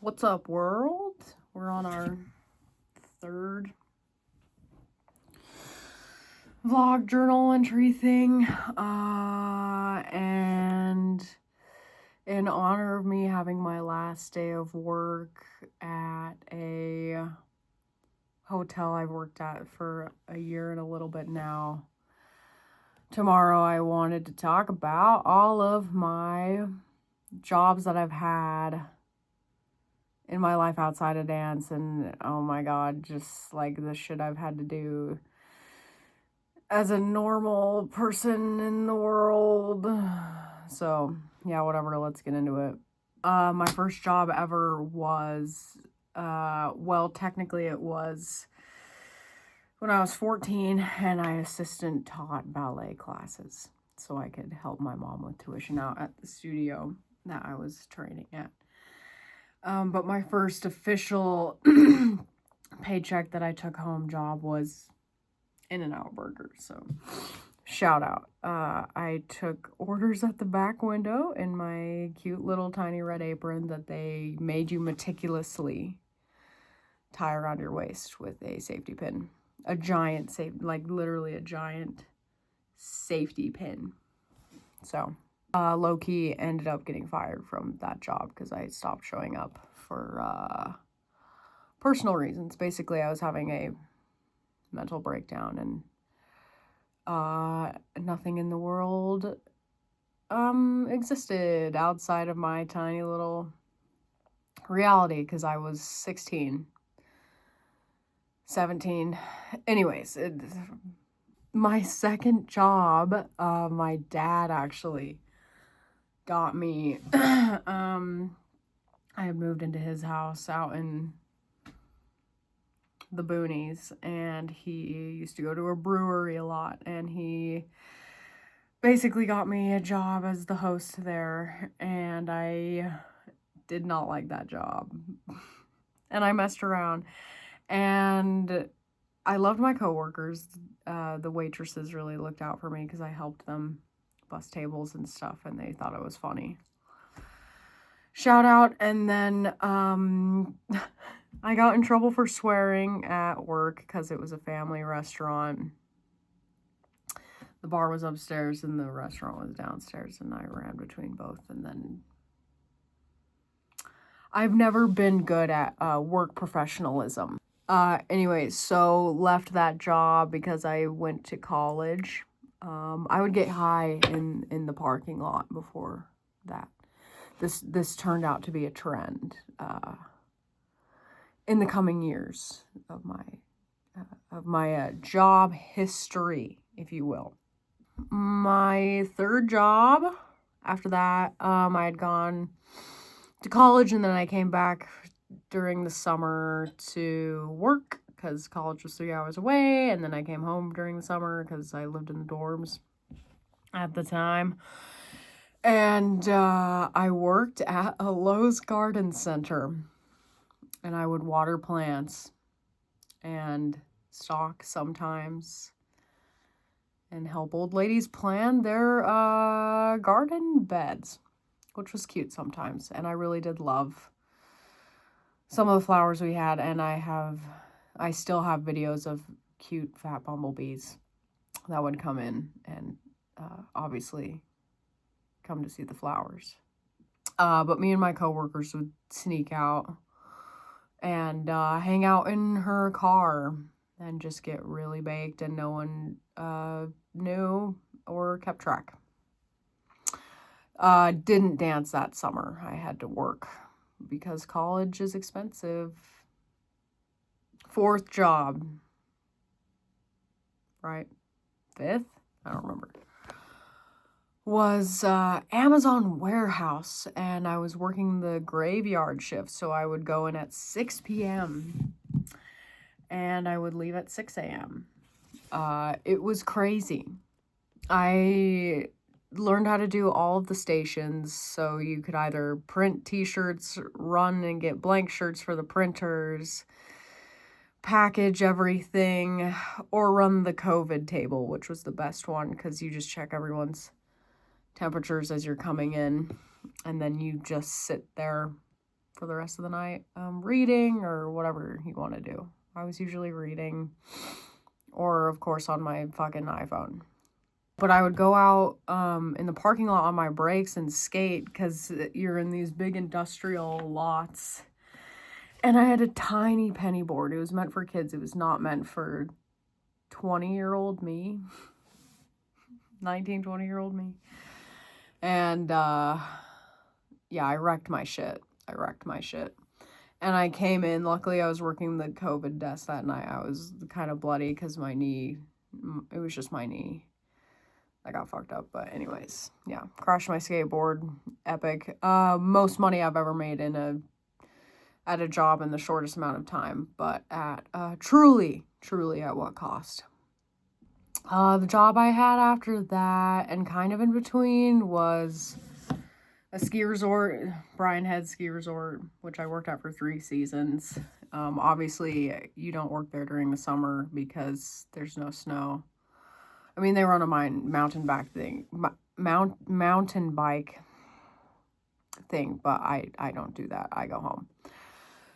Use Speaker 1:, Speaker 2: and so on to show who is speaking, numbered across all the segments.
Speaker 1: What's up, world? We're on our third vlog journal entry thing. And in honor of me having my last day of work at a hotel I've worked at for a year and a little bit now, tomorrow I wanted to talk about all of my jobs that I've had in my life outside of dance, and oh my god, just like the shit I've had to do as a normal person in the world. So yeah, whatever, let's get into it. My first job ever was well, technically it was when I was 14, and I assistant taught ballet classes so I could help my mom with tuition out at the studio that I was training at. But my first official paycheck that I took home job was In-N-Out Burger. So shout out. I took orders at the back window in my cute little tiny red apron that they made you meticulously tie around your waist with a safety pin. A giant like literally a giant safety pin. So low-key ended up getting fired from that job because I stopped showing up for personal reasons. Basically, I was having a mental breakdown, and nothing in the world existed outside of my tiny little reality because I was 16, 17. Anyways, my second job, my dad actually got me. I had moved into his house out in the boonies, and he used to go to a brewery a lot, and he basically got me a job as the host there, and I did not like that job. And I messed around, and I loved my coworkers. The waitresses really looked out for me because I helped them bus tables and stuff, and they thought it was funny. Shout out. And then I got in trouble for swearing at work because it was a family restaurant. The bar was upstairs and the restaurant was downstairs, and I ran between both. And then I've never been good at work professionalism. Anyways, so left that job because I went to college. I would get high in the parking lot before that. This turned out to be a trend in the coming years of my job history, if you will. My third job after that, I had gone to college, and then I came back during the summer to work because college was 3 hours away, and then I came home during the summer because I lived in the dorms at the time. And I worked at a Lowe's garden center, and I would water plants and stock sometimes and help old ladies plan their garden beds, which was cute sometimes. And I really did love some of the flowers we had, and I still have videos of cute fat bumblebees that would come in and obviously come to see the flowers. But me and my coworkers would sneak out and hang out in her car and just get really baked, and no one knew or kept track. Didn't dance that summer. I had to work because college is expensive. Fourth job, right? Fifth? I don't remember. Was Amazon warehouse, and I was working the graveyard shift, so I would go in at 6 p.m. and I would leave at 6 a.m. It was crazy. I learned how to do all of the stations, so you could either print t-shirts, run and get blank shirts for the printers, package everything, or run the COVID table, which was the best one because you just check everyone's temperatures as you're coming in, and then you just sit there for the rest of the night. Reading or whatever you want to do. I was usually reading, or of course on my fucking iPhone. But I would go out in the parking lot on my breaks and skate because you're in these big industrial lots. And I had a tiny penny board. It was meant for kids. It was not meant for 20-year-old me. 19, 20-year-old me. And yeah, I wrecked my shit. And I came in. Luckily, I was working the COVID desk that night. I was kind of bloody because my knee, it was just my knee. I got fucked up, but anyways, yeah, crashed my skateboard, epic. Most money I've ever made at a job in the shortest amount of time, but at truly at what cost? The job I had after that and kind of in between was a ski resort, Brian Head Ski Resort, which I worked at for 3 seasons. Obviously, you don't work there during the summer because there's no snow. I mean, they run a mountain bike thing, but I don't do that. I go home.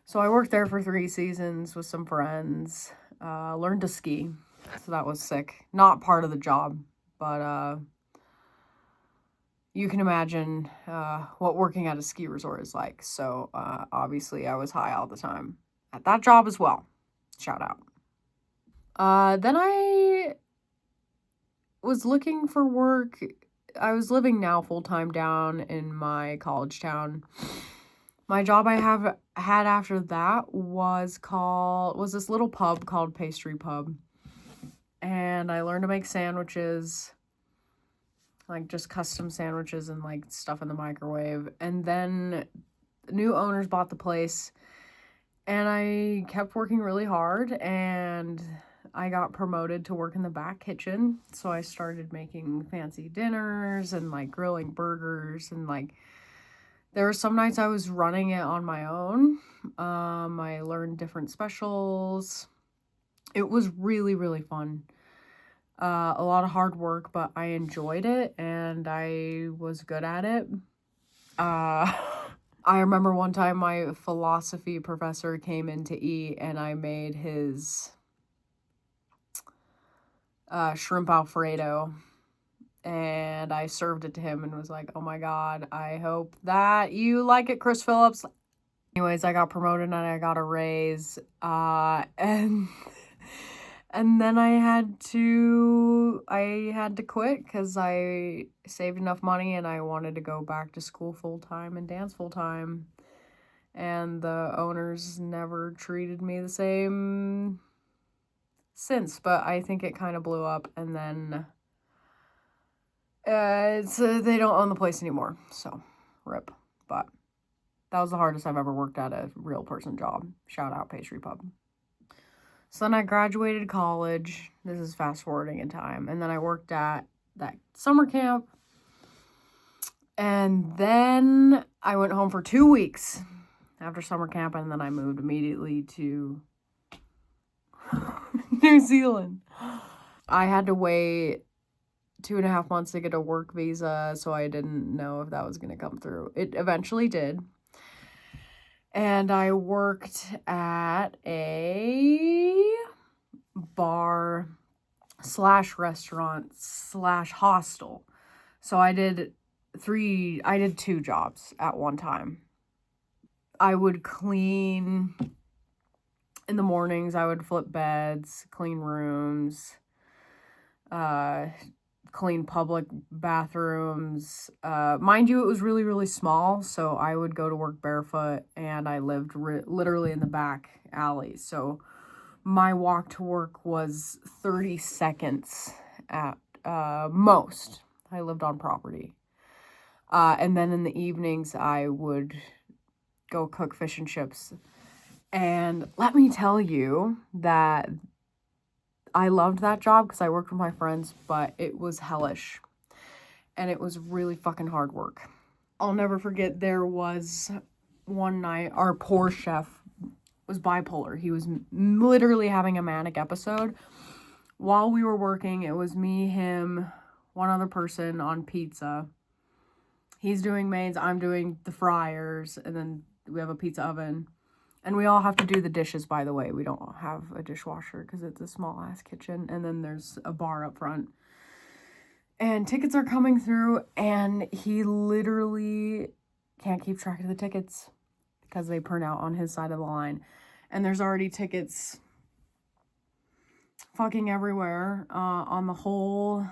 Speaker 1: So I worked there for 3 seasons with some friends, learned to ski. So that was sick. Not part of the job, but you can imagine what working at a ski resort is like. So obviously I was high all the time at that job as well. Shout out. Then I was looking for work. I was living now full-time down in my college town. My job I had after that was this little pub called Pastry Pub. And I learned to make sandwiches, like just custom sandwiches and like stuff in the microwave. And then new owners bought the place and I kept working really hard and I got promoted to work in the back kitchen. So I started making fancy dinners and like grilling burgers and like there were some nights I was running it on my own. I learned different specials. It was really, really fun. A lot of hard work, but I enjoyed it and I was good at it. I remember one time my philosophy professor came in to eat and I made his shrimp Alfredo and I served it to him and was like, oh my God, I hope that you like it, Chris Phillips. Anyways, I got promoted and I got a raise, and then I had to quit because I saved enough money and I wanted to go back to school full-time and dance full-time. And the owners never treated me the same since, but I think it kind of blew up and then they don't own the place anymore, so rip. But that was the hardest I've ever worked at a real person job. Shout out Pastry Pub. So then I graduated college. This is fast forwarding in time. And then I worked at that summer camp. And then I went home for 2 weeks after summer camp. And then I moved immediately to New Zealand. I had to wait 2.5 months to get a work visa. So I didn't know if that was going to come through. It eventually did. And I worked at a bar / restaurant / hostel. So I did 2 jobs at one time. I would clean in the mornings. I would flip beds, clean rooms, clean public bathrooms. Mind you, it was really, really small, so I would go to work barefoot, and I lived literally in the back alley. So my walk to work was 30 seconds at most. I lived on property. And then in the evenings, I would go cook fish and chips. And let me tell you that I loved that job because I worked with my friends, but it was hellish. And it was really fucking hard work. I'll never forget, there was one night, our poor chef was bipolar. He was literally having a manic episode. While we were working, it was me, him, one other person on pizza. He's doing mains, I'm doing the fryers, and then We have a pizza oven. And we all have to do the dishes, by the way. We don't have a dishwasher because it's a small-ass kitchen. And then there's a bar up front. And tickets are coming through, and he literally can't keep track of the tickets because they print out on his side of the line. And there's already tickets fucking everywhere on the whole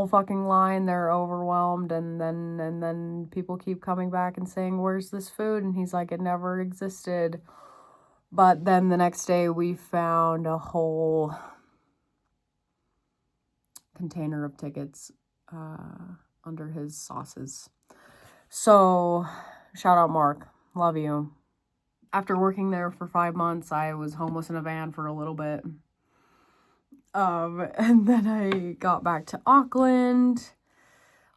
Speaker 1: fucking line. They're overwhelmed, and then people keep coming back and saying, where's this food? And he's like, it never existed. But then the next day we found a whole container of tickets under his sauces. So shout out Mark, love you. After working there for 5 months, I was homeless in a van for a little bit. And then I got back to Auckland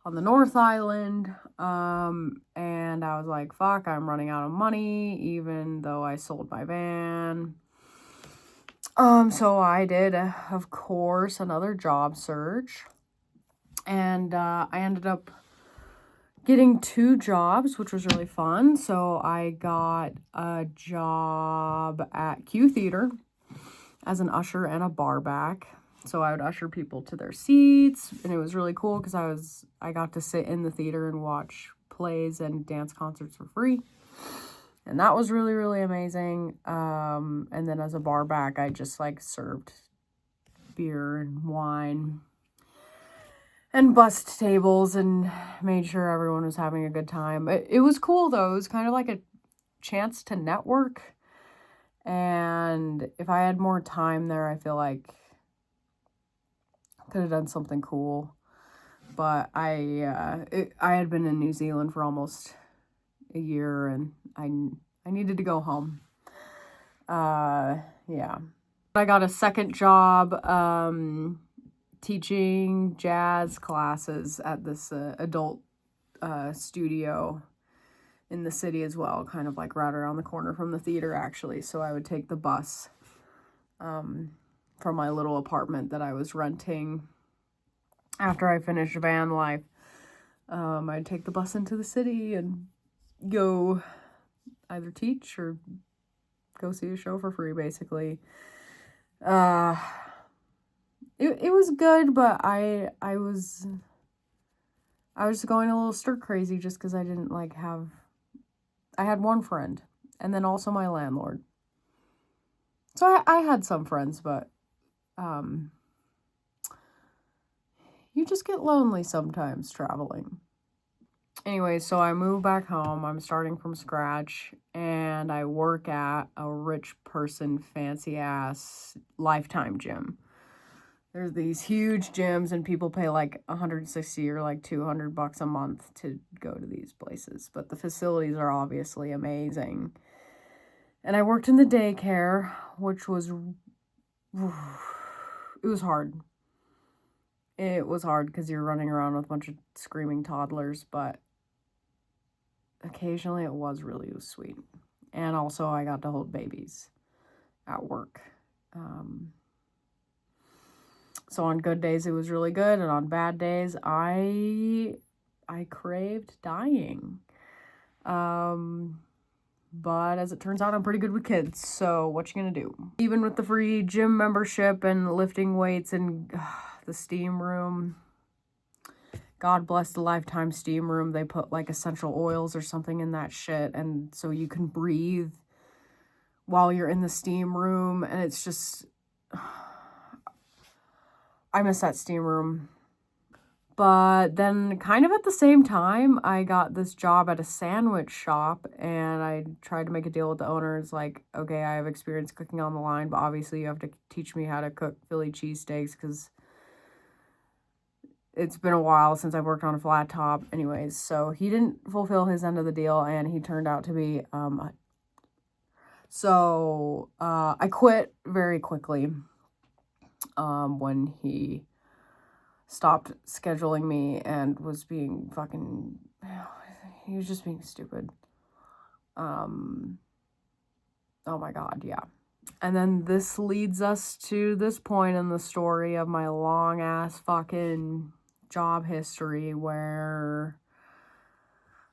Speaker 1: on the North Island. And I was like, fuck, I'm running out of money, even though I sold my van. So I did, of course, another job search. And I ended up getting 2 jobs, which was really fun. So I got a job at Q Theater as an usher and a bar back. So I would usher people to their seats, and it was really cool because I got to sit in the theater and watch plays and dance concerts for free. And that was really, really amazing. And then as a bar back, I just like served beer and wine and bussed tables and made sure everyone was having a good time. It was cool though. It was kind of like a chance to network. And if I had more time there, I feel like I could have done something cool. But I had been in New Zealand for almost a year, and I needed to go home. Yeah. I got a second job teaching jazz classes at this adult studio in the city as well, kind of like right around the corner from the theater, actually. So I would take the bus from my little apartment that I was renting after I finished van life. I'd take the bus into the city and go either teach or go see a show for free, basically. It was good, but I was going a little stir crazy just because I didn't I had one friend, and then also my landlord. So I had some friends, but you just get lonely sometimes traveling. Anyway, so I moved back home. I'm starting from scratch, and I work at a rich person, fancy ass Lifetime gym. There's these huge gyms, and people pay like $160 or like $200 a month to go to these places. But the facilities are obviously amazing. And I worked in the daycare, which was, it was hard. It was hard because you're running around with a bunch of screaming toddlers, but occasionally it was really sweet. And also I got to hold babies at work. So on good days it was really good, and on bad days I craved dying. But as it turns out, I'm pretty good with kids, so what you gonna do? Even with the free gym membership and lifting weights and the steam room, God bless the Lifetime steam room. They put like essential oils or something in that shit, and so you can breathe while you're in the steam room, and it's just, I miss that steam room. But then kind of at the same time, I got this job at a sandwich shop, and I tried to make a deal with the owner. It's like, okay, I have experience cooking on the line, but obviously you have to teach me how to cook Philly cheesesteaks because it's been a while since I've worked on a flat top. Anyways, so he didn't fulfill his end of the deal, and he turned out to be, I quit very quickly when he stopped scheduling me and was being fucking, he was just being stupid. Oh my God, yeah. And then this leads us to this point in the story of my long ass fucking job history where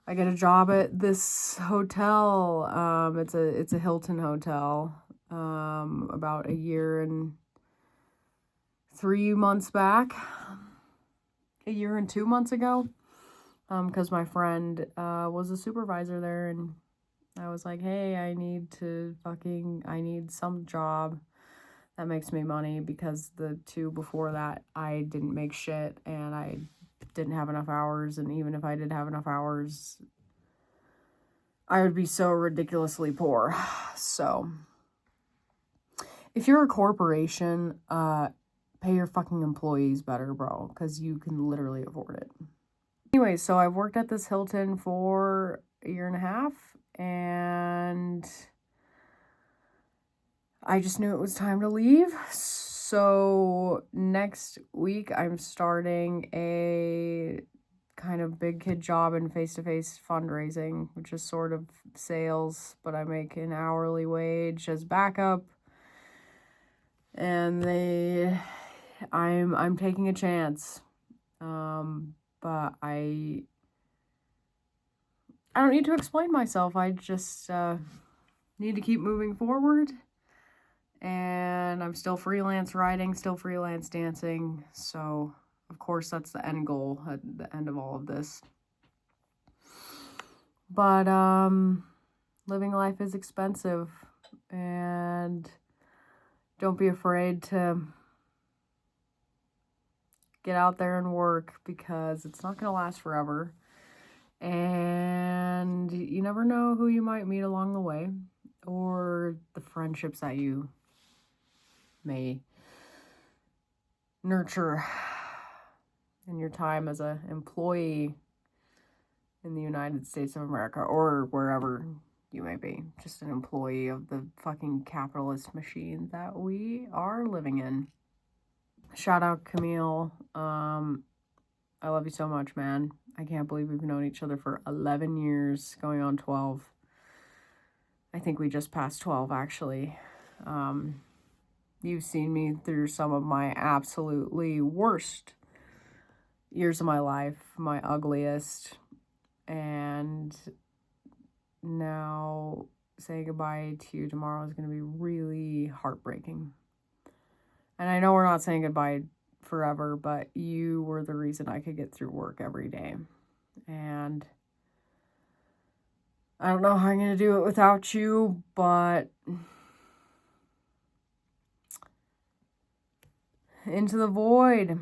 Speaker 1: I get a job at this hotel. It's a Hilton hotel. About a year and 3 months back, a year and 2 months ago. Because my friend was a supervisor there, and I was like, hey, I need some job that makes me money, because the two before that, I didn't make shit, and I didn't have enough hours, and even if I did have enough hours, I would be so ridiculously poor. So, if you're a corporation, pay your fucking employees better, bro, because you can literally afford it. Anyway, so I've worked at this Hilton for a year and a half, and I just knew it was time to leave. So next week, I'm starting a kind of big kid job in face-to-face fundraising, which is sort of sales, but I make an hourly wage as backup. And I'm taking a chance. But I don't need to explain myself. I just need to keep moving forward. And I'm still freelance writing, still freelance dancing. So, of course, that's the end goal at the end of all of this. But living life is expensive. And don't be afraid to get out there and work, because it's not going to last forever. And you never know who you might meet along the way, or the friendships that you may nurture in your time as an employee in the United States of America, or wherever you may be. Just an employee of the fucking capitalist machine that we are living in. Shout out Camille. I love you so much, man. I can't believe we've known each other for 11 years, going on 12. I think we just passed 12, actually. You've seen me through some of my absolutely worst years of my life, my ugliest. And now saying goodbye to you tomorrow is going to be really heartbreaking. And I know we're not saying goodbye forever, but you were the reason I could get through work every day. And I don't know how I'm going to do it without you, but into the void.